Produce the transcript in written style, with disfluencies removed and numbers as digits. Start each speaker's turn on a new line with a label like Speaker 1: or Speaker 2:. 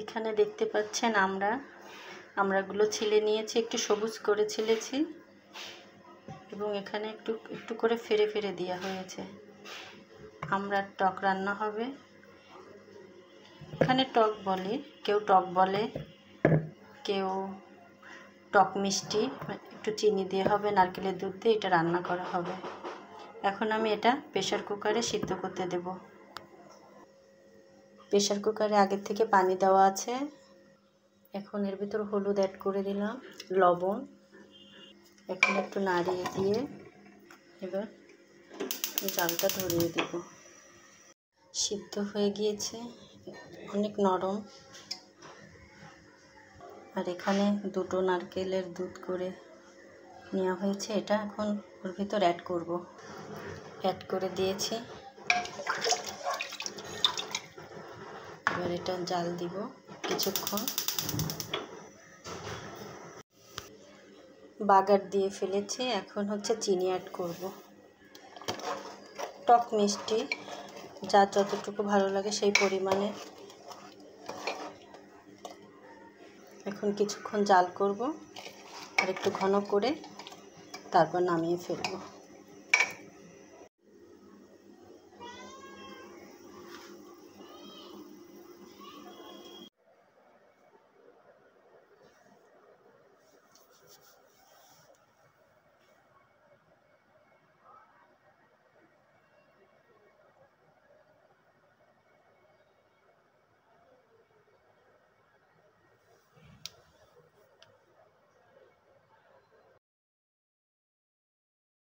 Speaker 1: এখানে দেখতে পাচ্ছেন আমড়াগুলো ছিলে নিয়েছি, একটু সবুজ করে ছিলেছি এবং এখানে একটু একটু করে ফেরে ফেরে দেওয়া হয়েছে। আমড়ার টক রান্না হবে। এখানে টক বলে, কেউ টক বলে, কেউ টক মিষ্টি, একটু চিনি দিয়ে হবে, নারকেলের দুধ দিয়ে এটা রান্না করা হবে। এখন আমি এটা প্রেসার কুকারে সিদ্ধ করতে দেব। প্রেসার কুকারে আগের থেকে পানি দেওয়া আছে। এখন এর ভিতর হলুদ অ্যাড করে দিলাম, লবণ। এখন একটু নাড়িয়ে দিয়ে এবার জালটা ধরিয়ে দেব। সিদ্ধ হয়ে গিয়েছে, অনেক নরম। আর এখানে দুটো নারকেলের দুধ করে নেওয়া হয়েছে, এটা এখন ওর ভিতর অ্যাড করব। অ্যাড করে দিয়েছি। এবার এটা জাল দিব কিছুক্ষণ। বাগার দিয়ে ফেলেছি, এখন হচ্ছে চিনি অ্যাড করব। টক মিষ্টি যার যতটুকু ভালো লাগে সেই পরিমাণে। এখন কিছুক্ষণ জাল করব আর একটু ঘন করে তারপর নামিয়ে ফেলব।